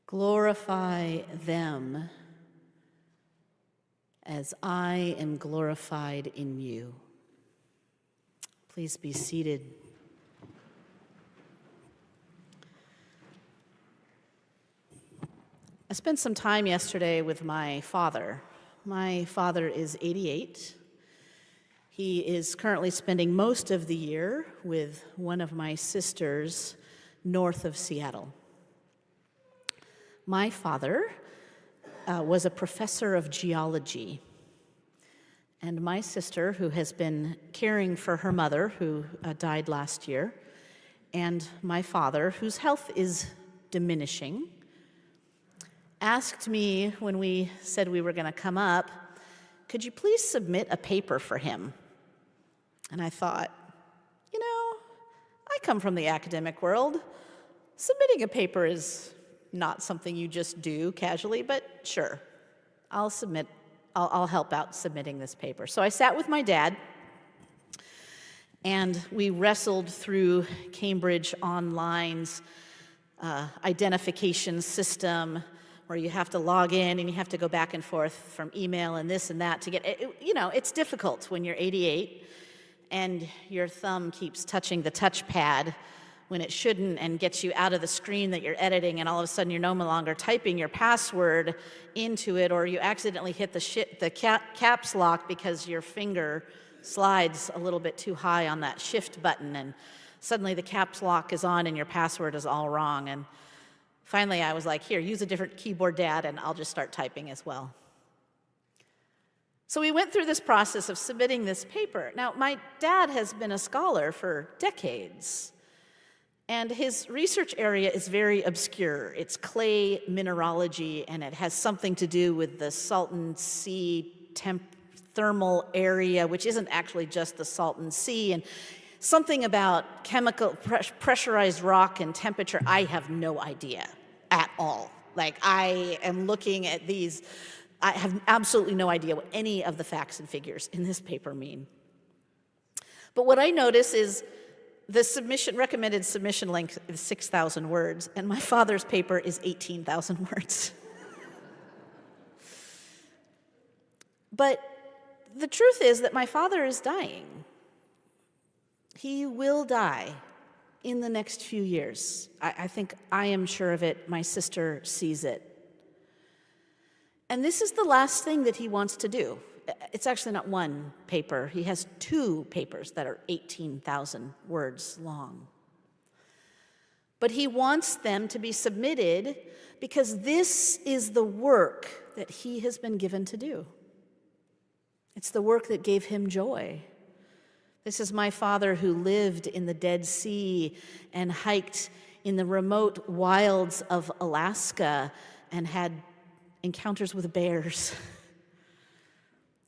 Glorify them as I am glorified in you. Please be seated. I spent some time yesterday with my father. My father is 88. He is currently spending most of the year with one of my sisters north of Seattle. My father was a professor of geology, and my sister, who has been caring for her mother, who died last year, and my father, whose health is diminishing, asked me when we said we were going to come up, could you please submit a paper for him? And I thought, I come from the academic world. Submitting a paper is not something you just do casually, but sure, I'll help out submitting this paper. So I sat with my dad, and we wrestled through Cambridge Online's identification system, where you have to log in and you have to go back and forth from email and this and that to get, it's difficult when you're 88 and your thumb keeps touching the touchpad when it shouldn't and gets you out of the screen that you're editing, and all of a sudden you're no longer typing your password into it, or you accidentally hit the caps lock because your finger slides a little bit too high on that shift button, and suddenly the caps lock is on and your password is all wrong. And finally I was like, here, use a different keyboard, Dad, and I'll just start typing as well. So we went through this process of submitting this paper. Now, my dad has been a scholar for decades, and his research area is very obscure. It's clay mineralogy, and it has something to do with the Salton Sea thermal area, which isn't actually just the Salton Sea, and something about chemical pressurized rock and temperature. I have no idea at all. I am looking at these, I have absolutely no idea what any of the facts and figures in this paper mean. But what I notice is the recommended submission length is 6,000 words, and my father's paper is 18,000 words. But the truth is that my father is dying. He will die in the next few years. I think I am sure of it. My sister sees it. And this is the last thing that he wants to do. It's actually not one paper. He has 2 papers that are 18,000 words long. But he wants them to be submitted because this is the work that he has been given to do. It's the work that gave him joy. This is my father who lived in the Dead Sea and hiked in the remote wilds of Alaska and had encounters with bears.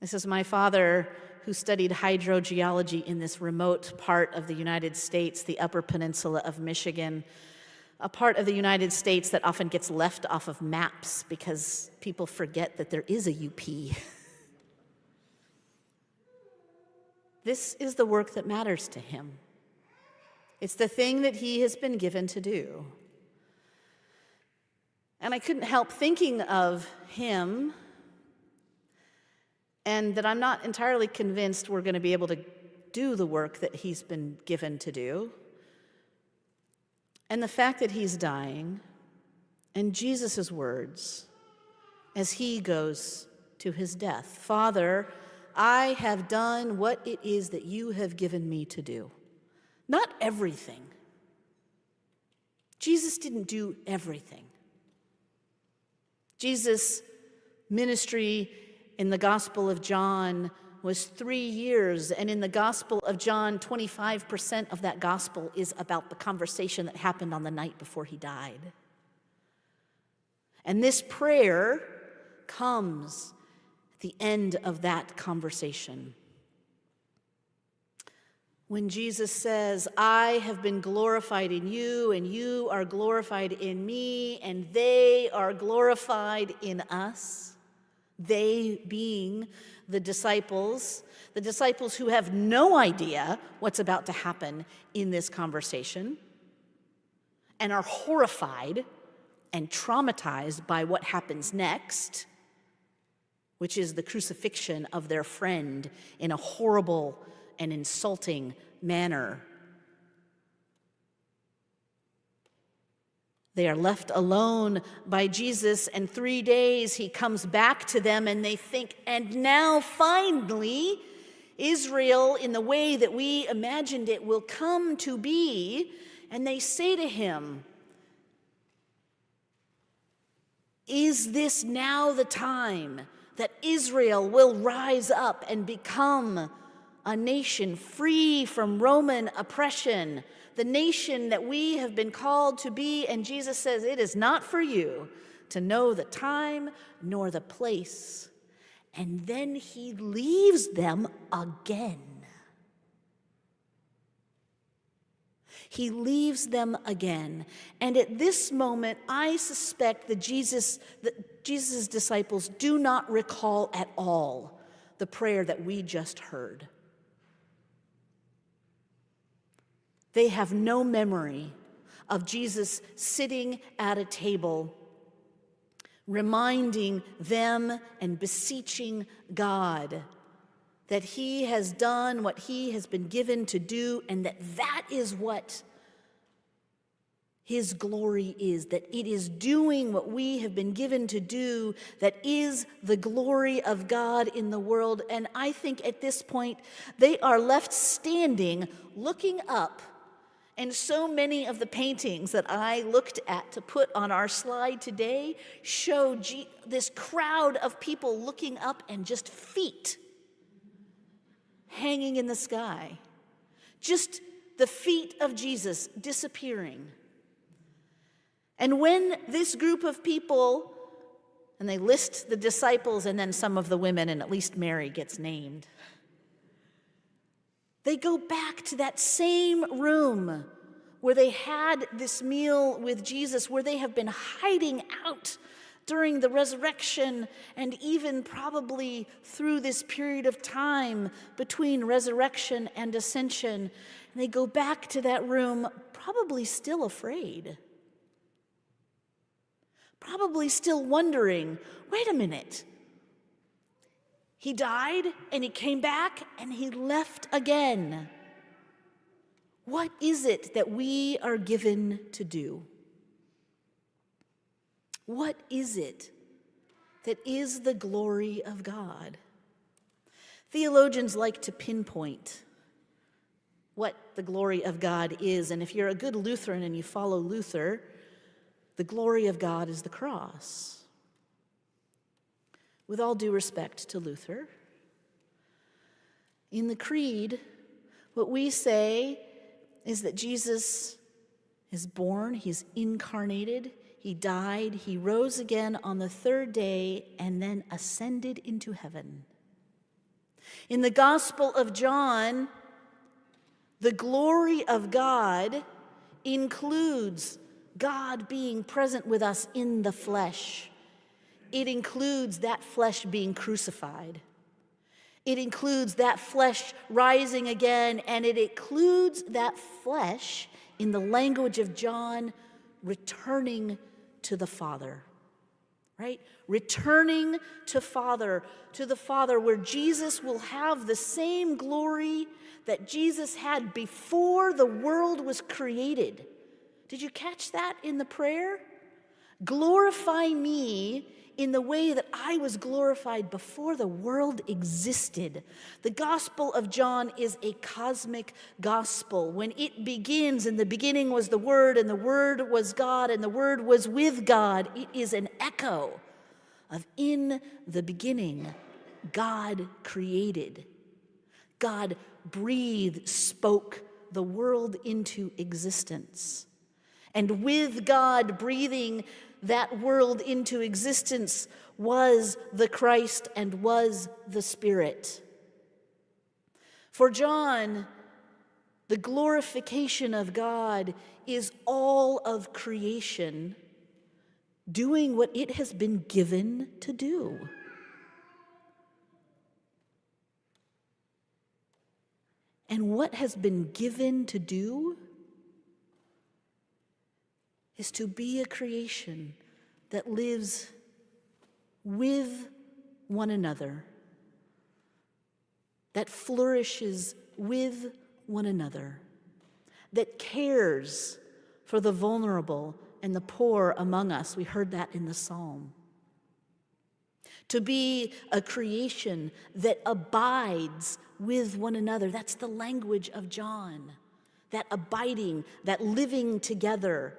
This is my father who studied hydrogeology in this remote part of the United States, the Upper Peninsula of Michigan, a part of the United States that often gets left off of maps because people forget that there is a UP. This is the work that matters to him. It's the thing that he has been given to do. And I couldn't help thinking of him, and that I'm not entirely convinced we're going to be able to do the work that he's been given to do. And the fact that he's dying, and Jesus' words as he goes to his death. Father, I have done what it is that you have given me to do. Not everything. Jesus didn't do everything. Jesus' ministry in the Gospel of John was 3 years, and in the Gospel of John, 25% of that gospel is about the conversation that happened on the night before he died. And this prayer comes at the end of that conversation. When Jesus says, I have been glorified in you, and you are glorified in me, and they are glorified in us, they being the disciples who have no idea what's about to happen in this conversation and are horrified and traumatized by what happens next, which is the crucifixion of their friend in a horrible and insulting manner. They are left alone by Jesus, and 3 days he comes back to them, and they think, and now finally, Israel, in the way that we imagined it, will come to be. And they say to him, is this now the time that Israel will rise up and become a nation free from Roman oppression, the nation that we have been called to be? And Jesus says, it is not for you to know the time nor the place. And then he leaves them again. He leaves them again. And at this moment, I suspect that Jesus' disciples do not recall at all the prayer that we just heard. They have no memory of Jesus sitting at a table, reminding them and beseeching God that he has done what he has been given to do, and that is what his glory is, that it is doing what we have been given to do that is the glory of God in the world. And I think at this point, they are left standing, looking up. And so many of the paintings that I looked at to put on our slide today show this crowd of people looking up and just feet hanging in the sky. Just the feet of Jesus disappearing. And when this group of people, and they list the disciples and then some of the women, and at least Mary gets named, they go back to that same room where they had this meal with Jesus, where they have been hiding out during the resurrection and even probably through this period of time between resurrection and ascension. And they go back to that room probably still afraid, probably still wondering, wait a minute, he died and he came back and he left again. What is it that we are given to do? What is it that is the glory of God? Theologians like to pinpoint what the glory of God is. And if you're a good Lutheran and you follow Luther, the glory of God is the cross. With all due respect to Luther, in the Creed, what we say is that Jesus is born, he's incarnated, he died, he rose again on the third day, and then ascended into heaven. In the Gospel of John, the glory of God includes God being present with us in the flesh. It includes that flesh being crucified. It includes that flesh rising again, and it includes that flesh, in the language of John, returning to the Father, right? Returning to the Father, where Jesus will have the same glory that Jesus had before the world was created. Did you catch that in the prayer? Glorify me in the way that I was glorified before the world existed. The Gospel of John is a cosmic gospel. When it begins, in the beginning was the Word, and the Word was God, and the Word was with God, it is an echo of in the beginning, God created. God breathed, spoke the world into existence. And with God breathing that world into existence was the Christ and was the Spirit. For John, the glorification of God is all of creation doing what it has been given to do. And what has been given to do is to be a creation that lives with one another, that flourishes with one another, that cares for the vulnerable and the poor among us. We heard that in the psalm. To be a creation that abides with one another. That's the language of John. That abiding, that living together,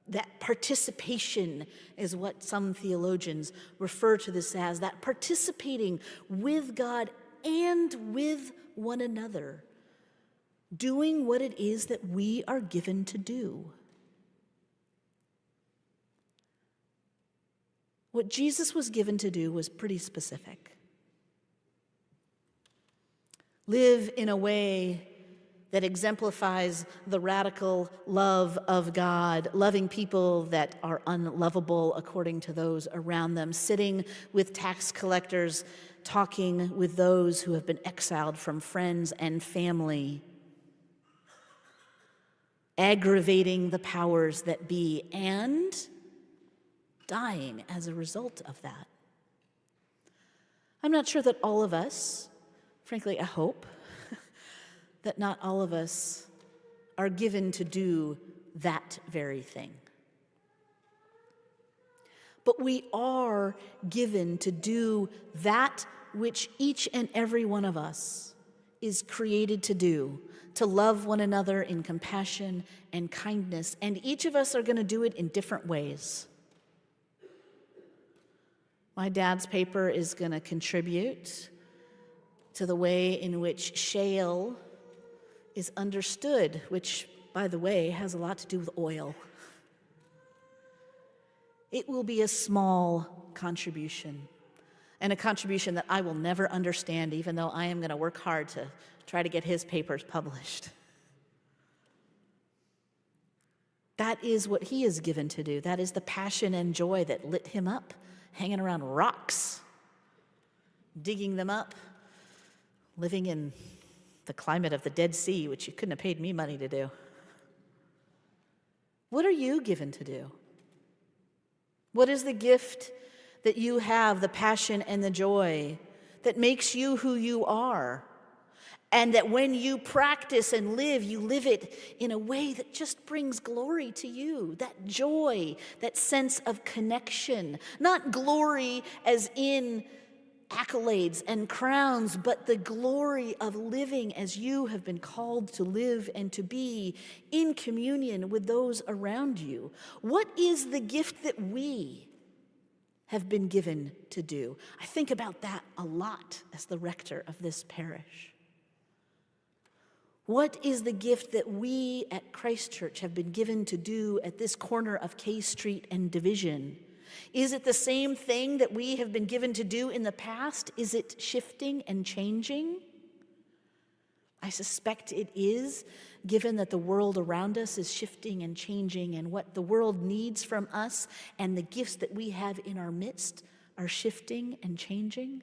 that participation is what some theologians refer to this as, that participating with God and with one another, doing what it is that we are given to do. What Jesus was given to do was pretty specific. Live in a way that exemplifies the radical love of God, loving people that are unlovable according to those around them, sitting with tax collectors, talking with those who have been exiled from friends and family, aggravating the powers that be, and dying as a result of that. I'm not sure that all of us, frankly, I hope, that not all of us are given to do that very thing. But we are given to do that which each and every one of us is created to do, to love one another in compassion and kindness, and each of us are going to do it in different ways. My dad's paper is going to contribute to the way in which shale is understood, which, by the way, has a lot to do with oil. It will be a small contribution, and a contribution that I will never understand, even though I am going to work hard to try to get his papers published. That is what he is given to do. That is the passion and joy that lit him up, hanging around rocks, digging them up, living in the climate of the Dead Sea, which you couldn't have paid me money to do. What are you given to do? What is the gift that you have, the passion and the joy that makes you who you are? And that when you practice and live, you live it in a way that just brings glory to you. That joy, that sense of connection. Not glory as in accolades and crowns, but the glory of living as you have been called to live and to be in communion with those around you. What is the gift that we have been given to do? I think about that a lot as the rector of this parish. What is the gift that we at Christ Church have been given to do at this corner of K Street and Division? Is it the same thing that we have been given to do in the past? Is it shifting and changing? I suspect it is, given that the world around us is shifting and changing, and what the world needs from us and the gifts that we have in our midst are shifting and changing.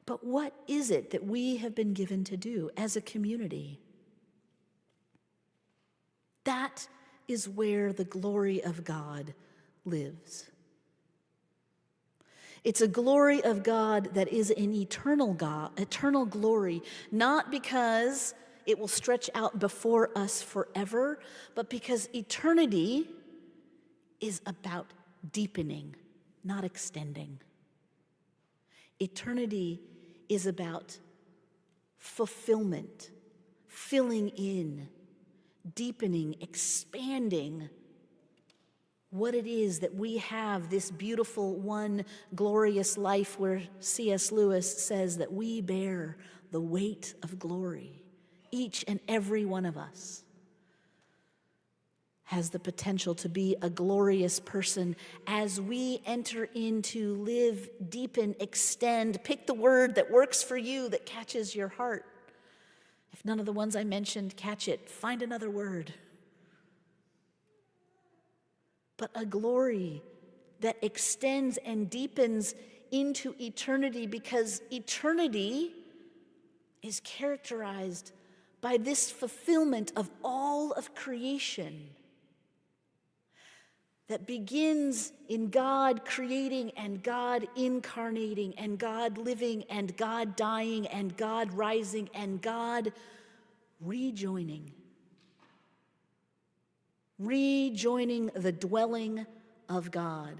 But what is it that we have been given to do as a community? That is where the glory of God lives. It's a glory of God that is an eternal glory, not because it will stretch out before us forever, but because eternity is about deepening, not extending. Eternity is about fulfillment, filling in, deepening, expanding what it is that we have, this beautiful one glorious life where C.S. Lewis says that we bear the weight of glory. Each and every one of us has the potential to be a glorious person as we enter into live, deepen, extend. Pick the word that works for you, that catches your heart. If none of the ones I mentioned catch it, find another word. But a glory that extends and deepens into eternity, because eternity is characterized by this fulfillment of all of creation that begins in God creating and God incarnating and God living and God dying and God rising and God rejoining the dwelling of God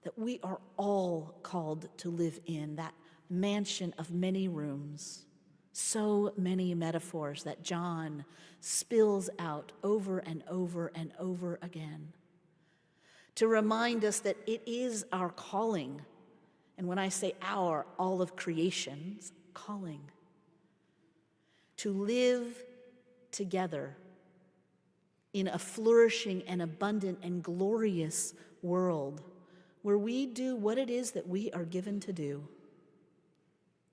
that we are all called to live in, that mansion of many rooms, so many metaphors that John spills out over and over and over again, to remind us that it is our calling, and when I say our, all of creation's calling, to live together in a flourishing and abundant and glorious world where we do what it is that we are given to do,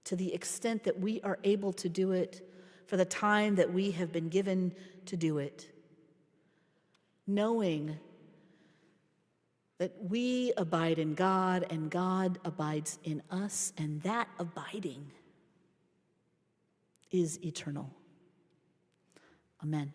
to the extent that we are able to do it for the time that we have been given to do it, knowing that we abide in God and God abides in us, and that abiding is eternal. Amen.